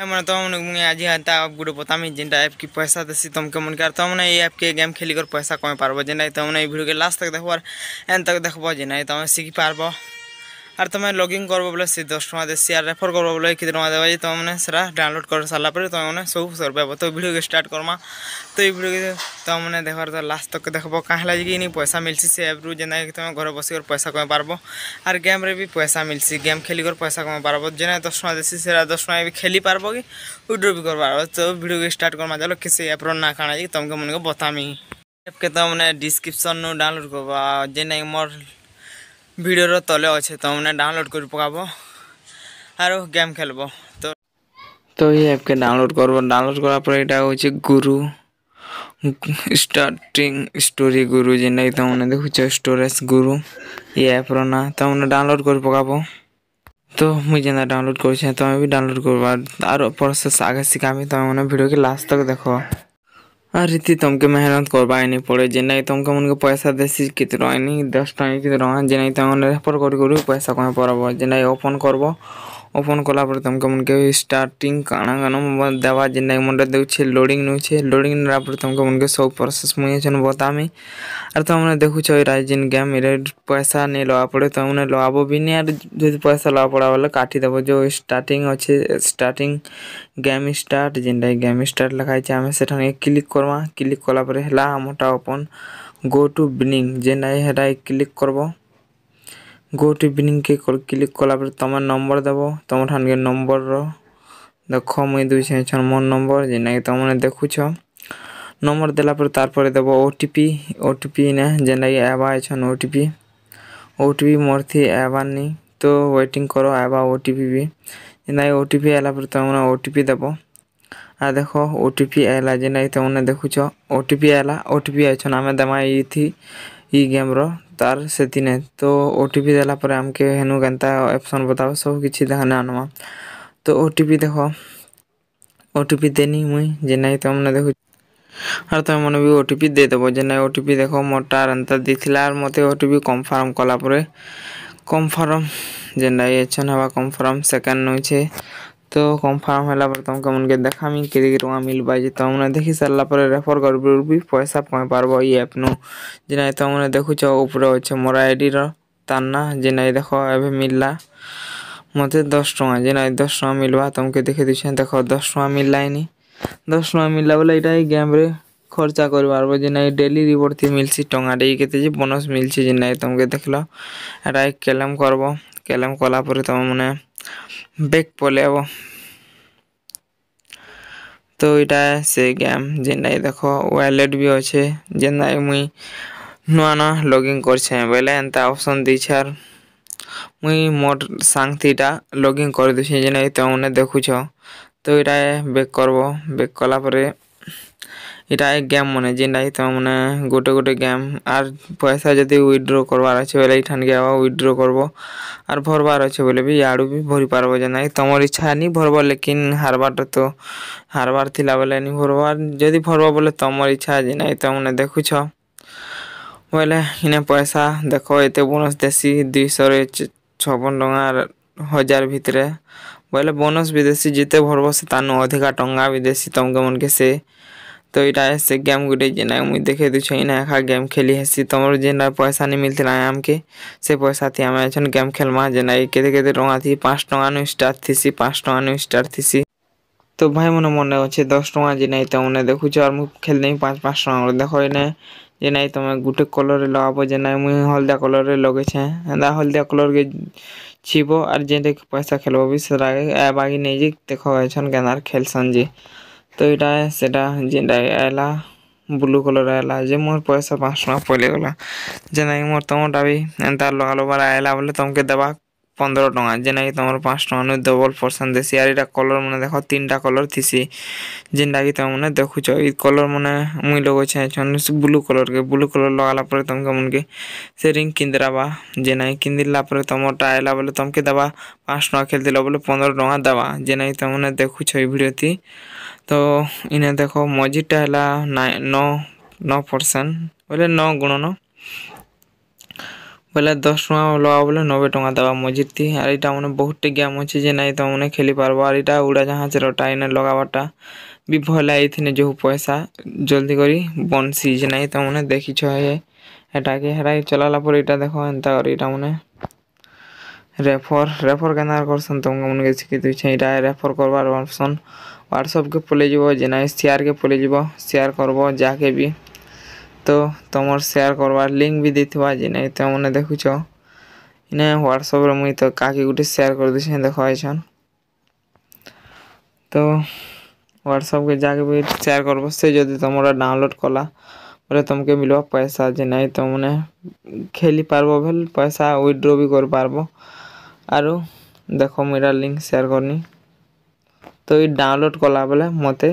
मैंने तो मुझे आज आता गोटे बतामी जेनटा ऐप की पैसा देसी तुमके मन कर तो मैंने ये ऐप के गेम खेली कर पैसा कमे पारबो जेना तुमने वीडियो के लास्ट तक देखो एन तक देखो जेना तुम शिखी पारबो और तुम लॉगिन करबो बोले से 10 टका देसी और रेफर करबो बोले कितने टका देबा तुमने सेरा डाउनलोड कर सारा पर तुमने सब सर पाबो तो वीडियो के स्टार्ट करमा तो ये वीडियो के तुमने देखार तो लास्ट तक देखबो कहाँ लगे कि पैसा मिलसी से ऐप रु जेना तुम घर बस पैसा कमे पारबो और गेम रे भी पैसा मिलसी गेम खेली कर पैसा कमे पारबो जेना 10 टका देसी सेरा 10 टका भी खेली पारबो कि विड्रो भी कर पारबो तो वीडियो के स्टार्ट करमा चलो किसी ऐप रो ना काना तुमके मन को बतामी ऐप के तुमने डिस्क्रिप्शन नु डाउनलोड करबा जेना मोर वीडियो तले अच्छे तुमने डाउनलोड कर पकाबो और गेम खेलबो तो ये ऐप के डाउनलोड करबो डाउनलोड करा पर एटा होचे गुरु स्टार्टिंग स्टोरी गुरु जेना तुमने देखुछ स्टोरेज गुरु ये ऐप रो ना तुमने डाउनलोड कर पकाबो तो मुझे जेना डाउनलोड कर तुम भी डाउनलोड करबा और प्रोसेस आगे सिखामी तुमने वीडियो के लास्ट तक देखो और रीति तुमके मेहनत करबा नहीं पड़े जेना तुमके मन के पैसा देसी कितना नहीं 10 टका कितना टका जेना तुमने रेफर कर पैसा कमे पड़बो जेना ओपन करबो ओपन कला पर तुमके मन के स्टार्टिंग काना गाना देवा जेना मन देउछे लोडिंग नउछे लोडिंग नरा पर तुमके मन के सब प्रोसेस मुई छन बतामी और तुमने देखुछ राइजिन गेम रे पैसा नहीं लगा पड़े तुमने लगाबो भी नहीं और जो पैसा लगा पड़ा वाला काटी देबो जो स्टार्टिंग अच्छे स्टार्टिंग गेम स्टार्ट जेना गेम स्टार्ट लिखाई छे हमें सेठाने क्लिक करवा क्लिक कला पर हला हमटा ओपन गो टू बिनिंग जेना हेडा क्लिक करबो गो टू बिनिंग के क्लिक कला पर तुम नंबर देबो तुम ठान के नंबर रो देखो मुई दुई छन मोर नंबर जेना तुमने देखुछ नंबर देला पर तार पर देबो ओटीपी ने जेना आबा छन ओटीपी मोर थी आबानी तो वेटिंग करो आबा ओटीपी भी जेना ओटीपी आला पर तुमने ओटीपी देबो आ देखो ओटीपी आला जेना तुमने देखुछ ओटीपी आला ओटीपी आछन हमें दमा ई थी ई गेम रो तार सेतिने तो ओटीपी देला पर हमके हेनु गंता ऑप्शन बताओ सब किछि देखने आनमा तो ओटीपी देखो ओटीपी देनी मुई जेना तुमने देखु और तुम मन भी ओटीपी दे देबो जेना ओटीपी देखो मोटा अंतर दिथिला और मते ओटीपी कंफर्म कला परे कंफर्म जेना ये छन हवा कंफर्म सेकंड नो छे तो कंफर्म होला पर तुमके मन के देखामी केदे रंगा मिलबा जे तुमने देखि सरला पर रेफर करबो भी पैसा कमे पारबो ई ऐप नु जेना तुमने देखुछ ऊपर अछि मोर आईडी रो ताना जेना देखो एबे मिलला मते 10 टका जेना 10 टका मिलबा तुमके देखे दिछे देखो 10 टका मिलला नी 10 टका मिलला बोले एटा गेम रे खर्चा कर पारबो जेना डेली रिवॉर्ड थी मिलसी टंगा दे केते जे बोनस मिलसी जेना तुमके देखलो एटा क्लेम करबो क्लेम कला पर तुम मने बैक पलेबो तो इटा से गेम जेना देखो वॉलेट भी अच्छे जेना मुई नुआ लॉगिन करछे बोले एंता ऑप्शन दी छार मुई मोर सांगतीटा लॉगिन कर दिछे जेना तुमने देखुछ तो इटा बैक करबो बैक कला परे इटा एक गेम मने जेना तुमने गोटे गेम और पैसा जदी विथड्रॉ करवार अछि बोले इठान के आवा विथड्रॉ करबो और भरबार अछि बोले भी याडू भी भरी पारबो जेना तमर इच्छा नहीं भरबो लेकिन हारबार थिला बोले नहीं भरबार जदी भरबो बोले तमर इच्छा जेना तुमने देखुछ बोले इने पैसा देखो एते बोनस देसी 200 रे 56 टका 1000 भितरे बोले बोनस विदेशी जिते भरबो से तानु अधिका टंगा विदेशी तुमके मन के से तो इटा से गेम गुटे जेना मुई देखे दिछ इना खा गेम खेली हेसी तमर जेना पैसा नहीं मिलथिला हमके से पैसा थी हमें छन गेम खेलमा जेना केते टंगा थी 5 टका नु स्टार्ट थीसी 5 टका नु स्टार्ट थीसी तो भाई मन अच्छे 10 टका जेना तुमने देखुछ और मु खेल नहीं 5 टका देखो इने जेना तुम गुटे कलर लगाबो जेना मुई हल्दा कलर रे लगे छे एंदा हल्दा कलर के छिबो और जेते पैसा खेलबो भी सरा ए बागी नहीं जे देखो छन गेनार खेलसन जे तो इटा सेटा जेना आला ब्लू कलर आला जे मोर पैसा 5 टका पले गला जेना मोर तमटा भी एंता लगालो बार आला बोले तुमके देबा 15 टका जेना तुमर 5 टका नु डबल पर्सन देसी यार इटा कलर मने देखो तीनटा कलर थीसी जेंडा की तुमने देखुछ ई कलर मने मुई लोग छे छन ब्लू कलर लगाला पर तुमके मन के से रिंग किंदराबा जेना किंदिला पर तमटा आला बोले तुमके देबा 5 टका खेल दिलो बोले 15 टका देबा जेना तुमने देखुछ ई वीडियो थी तो इने देखो मजिटा हला 9% बोले 9 गुणन ବୋଲେ 10 ଟଙ୍କା ଲଗାବ ବୋଲେ 90 ଟଙ୍କା ଦେବା ମଝିରେ ଆର୍ ଏଇଟା ମାନେ ବହୁତଟେ ଗେମ୍ ଅଛି ଯେ ନାଇଁ ତମମାନେ ଖେଲି ପାରବ ଆର୍ ଏଇଟା ଉଡ଼ାଜାହାଜରଟା ଏଇନେ ଲଗାବାରଟା ବି ଭଲ ଏଇଥିନେ ଯୋଉ ପଇସା ଜଲ୍ଦି କରି ବନସି ଯେ ନାଇଁ ତମମାନେ ଦେଖିଛ ହେଟାକେ ଚଲାଲା ପରେ ଏଇଟା ଦେଖ ଏନ୍ତା କରି ଏଇଟା ମାନେ ରେଫର କେନ୍ତା କରସନ୍ ତମମାନଙ୍କୁ ଶିଖେଇ ଦେଉଛେ ଏଇଟା ରେଫର କରବାର ଅପସନ୍ ହ୍ୱାଟ୍ସଆପ୍କେ ପଲେଇଯିବ ଯେ ନାଇଁ ସେୟାର୍କେ ପଲେଇଯିବ ସେୟାର କରବ ଯାହାକେ ବି ତ ତମର ସେୟାର କରବାର ଲିଙ୍କ ବି ଦେଇଥିବା ଯେ ନାଇଁ ତମମାନେ ଦେଖୁଛ ଇନେ ହ୍ୱାଟ୍ସଆପ୍ରେ ମୁଇଁ ତ କାହାକେ ଗୋଟେ ସେୟାର କରିଦେଇଛେ ଦେଖ ଆଇଛନ୍ ତ ହ୍ୱାଟ୍ସଆପ୍କେ ଯାହାକେ ବି ସେୟାର କରବ ସେ ଯଦି ତମର ଡାଉନଲୋଡ଼ କଲା ବୋଲେ ତମକେ ମିଳିବ ପଇସା ଯେ ନାଇଁ ତମମାନେ ଖେଲି ପାରବ ବେଲେ ପଇସା ୱିଥଡ୍ର ବି କରିପାରବ ଆରୁ ଦେଖ ମୁଁ ଏଇଟା ଲିଙ୍କ ସେୟାର କରନି ତ ଏଇ ଡାଉନଲୋଡ଼ କଲା ବେଲେ ମତେ